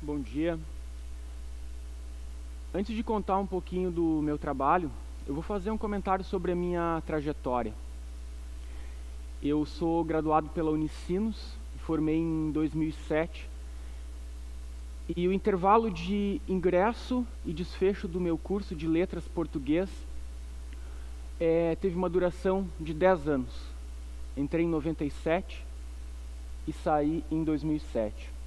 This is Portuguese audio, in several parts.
Bom dia. Antes de contar um pouquinho do meu trabalho, eu vou fazer um comentário sobre a minha trajetória. Eu sou graduado pela Unicinos, formei em 2007, e o intervalo de ingresso e desfecho do meu curso de Letras Português teve uma duração de 10 anos. Entrei em 97 e saí em 2007.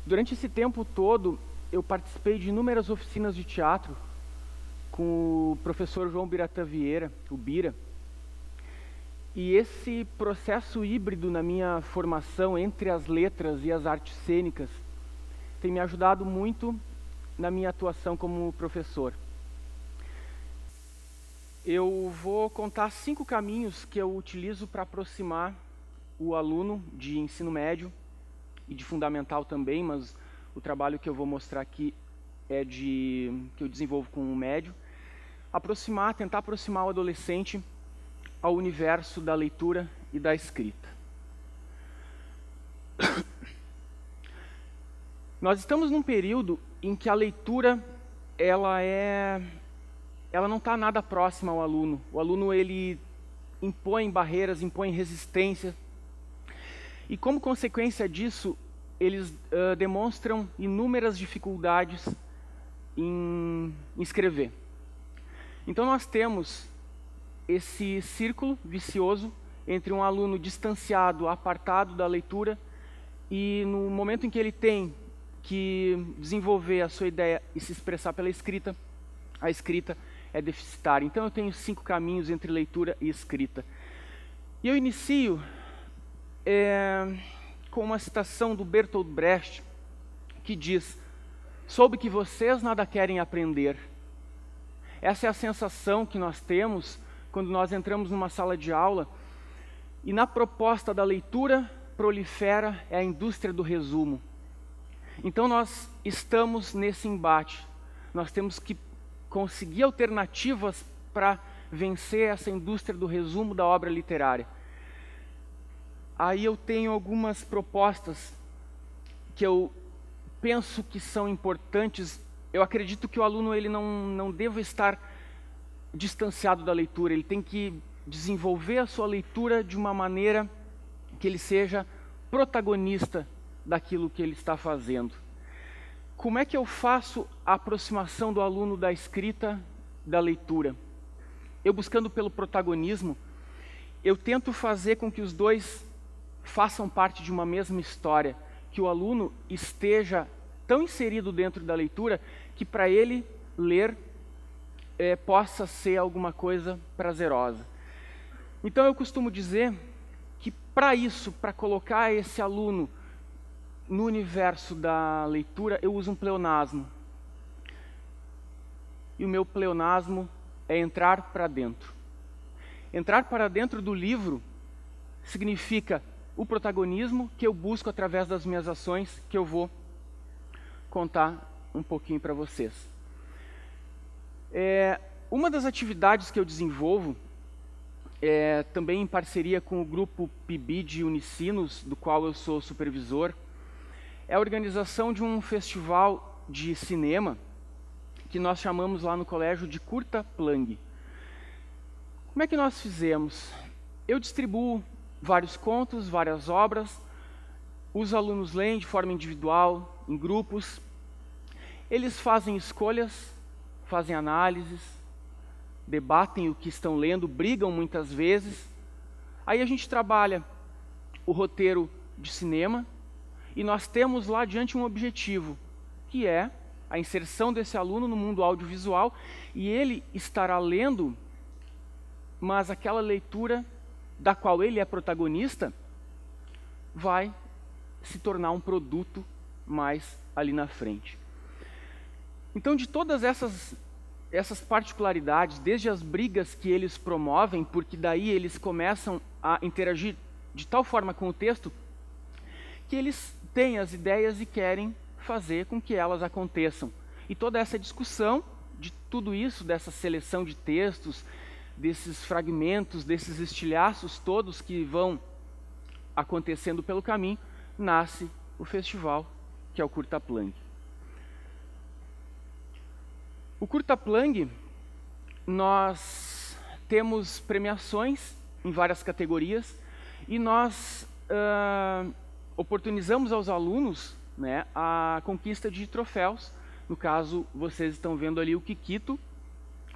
Durante esse tempo todo, eu participei de inúmeras oficinas de teatro com o professor João Biratã Vieira, o Bira. E esse processo híbrido na minha formação entre as letras e as artes cênicas tem me ajudado muito na minha atuação como professor. Eu vou contar 5 caminhos que eu utilizo para aproximar o aluno de ensino médio e de fundamental também, mas o trabalho que eu vou mostrar aqui é que eu desenvolvo com o médio, tentar aproximar o adolescente ao universo da leitura e da escrita. Nós estamos num período em que a leitura ela não está nada próxima ao aluno. O aluno ele impõe barreiras, impõe resistência. E como consequência disso, eles demonstram inúmeras dificuldades em escrever. Então nós temos esse círculo vicioso entre um aluno distanciado, apartado da leitura, e no momento em que ele tem que desenvolver a sua ideia e se expressar pela escrita, a escrita é deficitária. Então eu tenho 5 caminhos entre leitura e escrita. E eu inicio com uma citação do Bertolt Brecht, que diz: "Soube que vocês nada querem aprender." Essa é a sensação que nós temos quando nós entramos numa sala de aula e na proposta da leitura prolifera a indústria do resumo. Então nós estamos nesse embate. Nós temos que conseguir alternativas para vencer essa indústria do resumo da obra literária. Aí eu tenho algumas propostas que eu penso que são importantes. Eu acredito que o aluno ele não deva estar distanciado da leitura. Ele tem que desenvolver a sua leitura de uma maneira que ele seja protagonista daquilo que ele está fazendo. Como é que eu faço a aproximação do aluno da escrita, da leitura? Eu buscando pelo protagonismo, eu tento fazer com que os dois façam parte de uma mesma história, que o aluno esteja tão inserido dentro da leitura que para ele ler possa ser alguma coisa prazerosa. Então eu costumo dizer que para isso, para colocar esse aluno no universo da leitura, eu uso um pleonasmo. E o meu pleonasmo é entrar para dentro. Entrar para dentro do livro significa o protagonismo que eu busco através das minhas ações, que eu vou contar um pouquinho para vocês. Uma das atividades que eu desenvolvo, também em parceria com o grupo PIB de Unicinos, do qual eu sou supervisor, é a organização de um festival de cinema que nós chamamos lá no colégio de Curta Plang. Como é que nós fizemos? Eu distribuo vários contos, várias obras, os alunos leem de forma individual, em grupos, eles fazem escolhas, fazem análises, debatem o que estão lendo, brigam muitas vezes. Aí a gente trabalha o roteiro de cinema e nós temos lá adiante um objetivo, que é a inserção desse aluno no mundo audiovisual, e ele estará lendo, mas aquela leitura da qual ele é protagonista vai se tornar um produto mais ali na frente. Então, de todas essas particularidades, desde as brigas que eles promovem, porque daí eles começam a interagir de tal forma com o texto, que eles têm as ideias e querem fazer com que elas aconteçam. E toda essa discussão de tudo isso, dessa seleção de textos, desses fragmentos, desses estilhaços todos que vão acontecendo pelo caminho, nasce o festival, que que é o Curta-Plangue. O Curta-Plangue, nós temos premiações em várias categorias e nós oportunizamos aos alunos, né, a conquista de troféus. No caso, vocês estão vendo ali o Kikito,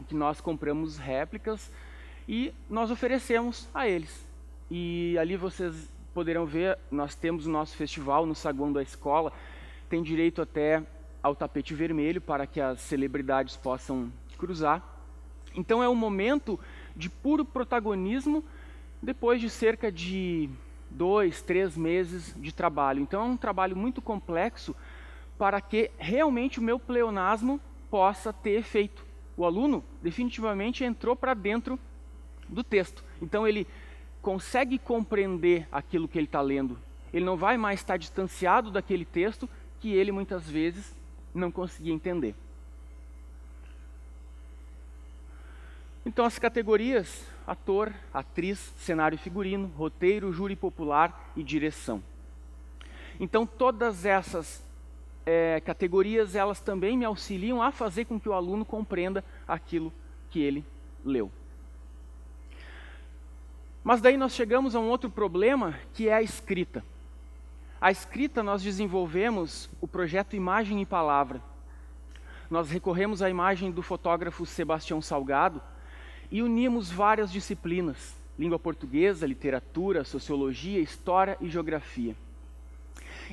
que nós compramos réplicas e nós oferecemos a eles. E ali vocês poderão ver, nós temos o nosso festival no saguão da escola, tem direito até ao tapete vermelho para que as celebridades possam cruzar. Então é um momento de puro protagonismo depois de cerca de 2, 3 meses de trabalho. Então é um trabalho muito complexo para que realmente o meu pleonasmo possa ter efeito. O aluno definitivamente entrou para dentro do texto. Então ele consegue compreender aquilo que ele está lendo. Ele não vai mais estar distanciado daquele texto que ele muitas vezes não conseguia entender. Então as categorias: ator, atriz, cenário e figurino, roteiro, júri popular e direção. Então todas essas categorias, elas também me auxiliam a fazer com que o aluno compreenda aquilo que ele leu. Mas daí nós chegamos a um outro problema, que é a escrita. A escrita, nós desenvolvemos o projeto Imagem e Palavra. Nós recorremos à imagem do fotógrafo Sebastião Salgado e unimos várias disciplinas: língua portuguesa, literatura, sociologia, história e geografia.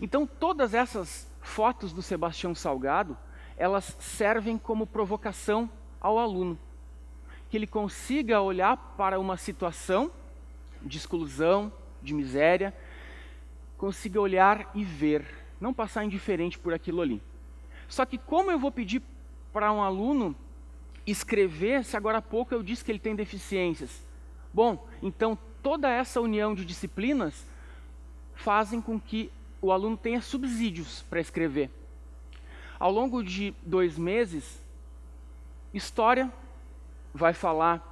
Então todas essas fotos do Sebastião Salgado, elas servem como provocação ao aluno, que ele consiga olhar para uma situação de exclusão, de miséria, consiga olhar e ver, não passar indiferente por aquilo ali. Só que como eu vou pedir para um aluno escrever, se agora há pouco eu disse que ele tem deficiências? Bom, então toda essa união de disciplinas fazem com que o aluno tenha subsídios para escrever. Ao longo de 2 meses, história vai falar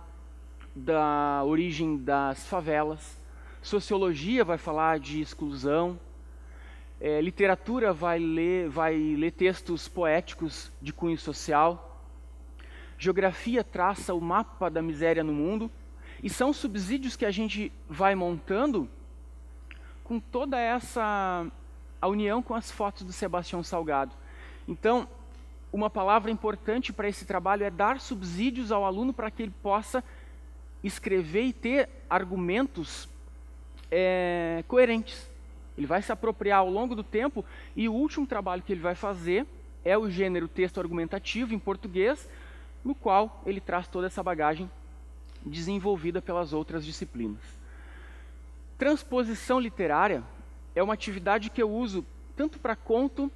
da origem das favelas, sociologia vai falar de exclusão, literatura vai ler textos poéticos de cunho social, geografia traça o mapa da miséria no mundo, e são subsídios que a gente vai montando com toda a união com as fotos do Sebastião Salgado. Então, uma palavra importante para esse trabalho é dar subsídios ao aluno para que ele possa escrever e ter argumentos coerentes. Ele vai se apropriar ao longo do tempo, e o último trabalho que ele vai fazer é o gênero texto argumentativo em português, no qual ele traz toda essa bagagem desenvolvida pelas outras disciplinas. Transposição literária é uma atividade que eu uso tanto para conto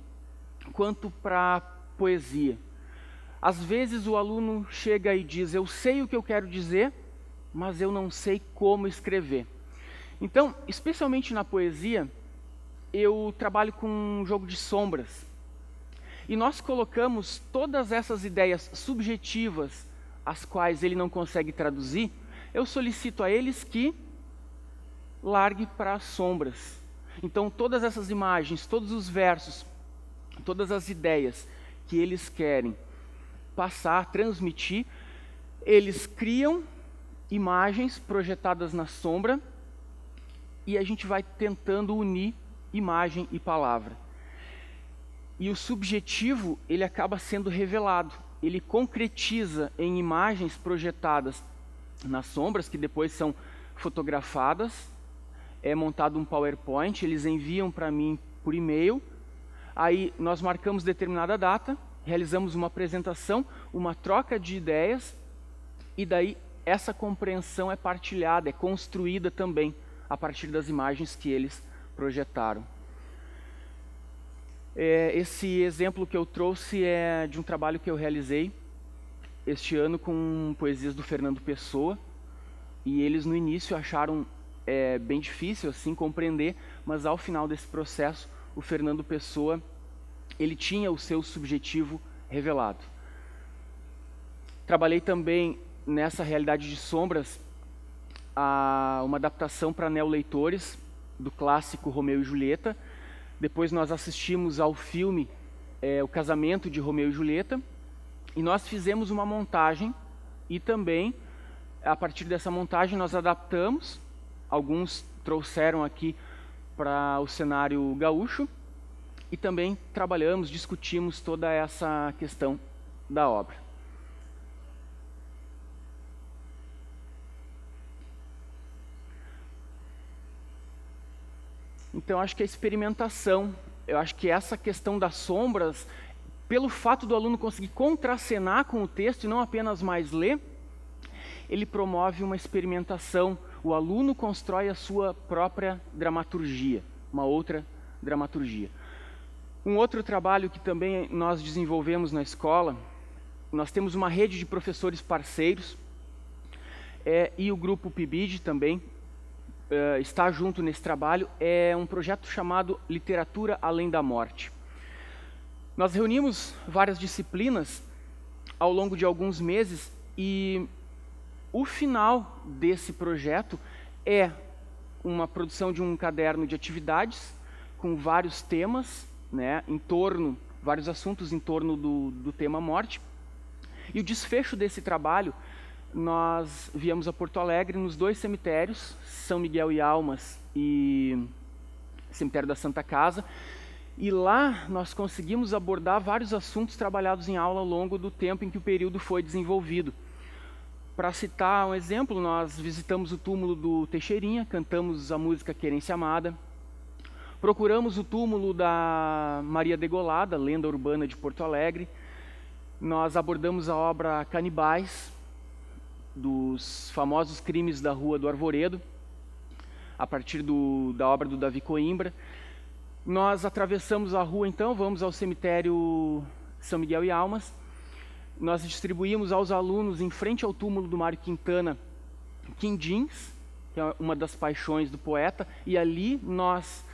quanto para poesia. Às vezes o aluno chega e diz: eu sei o que eu quero dizer, mas eu não sei como escrever. Então, especialmente na poesia, eu trabalho com um jogo de sombras. E nós colocamos todas essas ideias subjetivas, as quais ele não consegue traduzir, eu solicito a eles que largue para as sombras. Então todas essas imagens, todos os versos, todas as ideias que eles querem passar, transmitir, eles criam imagens projetadas na sombra e a gente vai tentando unir imagem e palavra. E o subjetivo, ele acaba sendo revelado, ele concretiza em imagens projetadas nas sombras, que depois são fotografadas, é montado um PowerPoint, eles enviam para mim por e-mail, aí nós marcamos determinada data, realizamos uma apresentação, uma troca de ideias, e daí essa compreensão é partilhada, é construída também a partir das imagens que eles projetaram. Esse exemplo que eu trouxe é de um trabalho que eu realizei este ano com poesias do Fernando Pessoa, e eles no início acharam bem difícil assim compreender, mas ao final desse processo o Fernando Pessoa, ele tinha o seu subjetivo revelado. Trabalhei também nessa realidade de sombras uma adaptação para neoleitores do clássico Romeu e Julieta, Depois nós assistimos ao filme O Casamento de Romeu e Julieta, e nós fizemos uma montagem e também, a partir dessa montagem, nós adaptamos, alguns trouxeram aqui para o cenário gaúcho, e também trabalhamos, discutimos toda essa questão da obra. Então, acho que a experimentação, eu acho que essa questão das sombras, pelo fato do aluno conseguir contracenar com o texto e não apenas mais ler, ele promove uma experimentação. O aluno constrói a sua própria dramaturgia, uma outra dramaturgia. Um outro trabalho que também nós desenvolvemos na escola, nós temos uma rede de professores parceiros, e o grupo PIBID também está junto nesse trabalho, é um projeto chamado Literatura Além da Morte. Nós reunimos várias disciplinas ao longo de alguns meses e o final desse projeto é uma produção de um caderno de atividades com vários temas, né, vários assuntos em torno do tema morte. E o desfecho desse trabalho, nós viemos a Porto Alegre nos 2 cemitérios, São Miguel e Almas e Cemitério da Santa Casa, e lá nós conseguimos abordar vários assuntos trabalhados em aula ao longo do tempo em que o período foi desenvolvido. Para citar um exemplo, nós visitamos o túmulo do Teixeirinha, cantamos a música Querência Amada, procuramos o túmulo da Maria Degolada, lenda urbana de Porto Alegre, nós abordamos a obra Canibais, dos famosos crimes da Rua do Arvoredo, a partir da obra do Davi Coimbra. Nós atravessamos a rua, então, vamos ao cemitério São Miguel e Almas. Nós distribuímos aos alunos, em frente ao túmulo do Mário Quintana, quindins, que é uma das paixões do poeta, e ali nós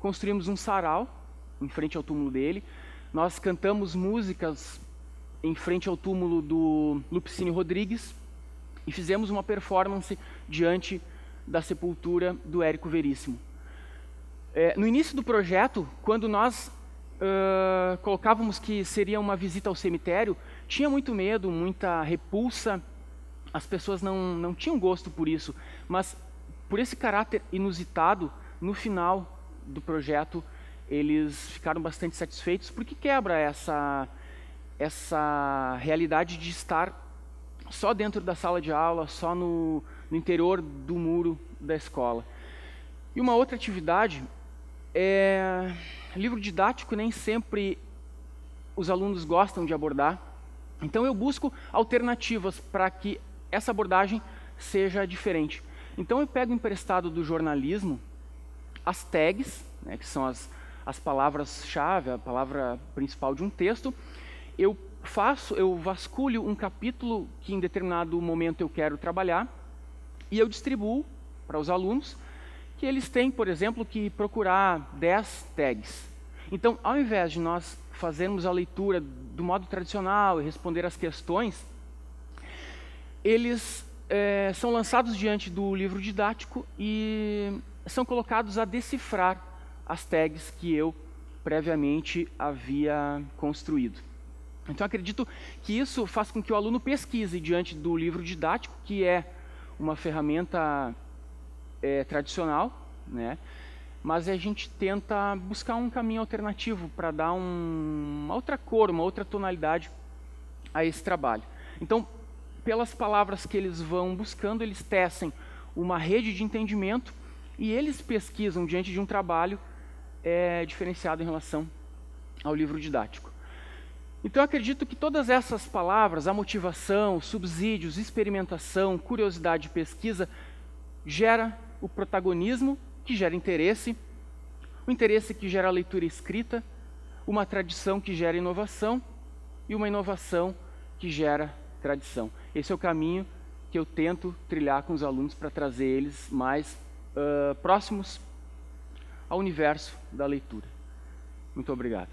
construímos um sarau, em frente ao túmulo dele. Nós cantamos músicas em frente ao túmulo do Lupicínio Rodrigues e fizemos uma performance diante da sepultura do Érico Veríssimo. No início do projeto, quando nós colocávamos que seria uma visita ao cemitério, tinha muito medo, muita repulsa, as pessoas não tinham gosto por isso, mas por esse caráter inusitado, no final do projeto, eles ficaram bastante satisfeitos, porque quebra essa realidade de estar só dentro da sala de aula, só no interior do muro da escola. E uma outra atividade livro didático, nem sempre os alunos gostam de abordar, então eu busco alternativas para que essa abordagem seja diferente. Então eu pego emprestado do jornalismo as tags, né, que são as palavras-chave, a palavra principal de um texto. Eu vasculho um capítulo que em determinado momento eu quero trabalhar e eu distribuo para os alunos que eles têm, por exemplo, que procurar 10 tags. Então, ao invés de nós fazermos a leitura do modo tradicional e responder as questões, eles são lançados diante do livro didático e são colocados a decifrar as tags que eu previamente havia construído. Então, acredito que isso faz com que o aluno pesquise diante do livro didático, que é uma ferramenta tradicional, né? Mas a gente tenta buscar um caminho alternativo para dar uma outra cor, uma outra tonalidade a esse trabalho. Então, pelas palavras que eles vão buscando, eles tecem uma rede de entendimento e eles pesquisam diante de um trabalho diferenciado em relação ao livro didático. Então, eu acredito que todas essas palavras, a motivação, subsídios, experimentação, curiosidade e pesquisa, gera o protagonismo, que gera interesse, o interesse que gera a leitura escrita, uma tradição que gera inovação e uma inovação que gera tradição. Esse é o caminho que eu tento trilhar com os alunos para trazer eles mais próximos ao universo da leitura. Muito obrigado.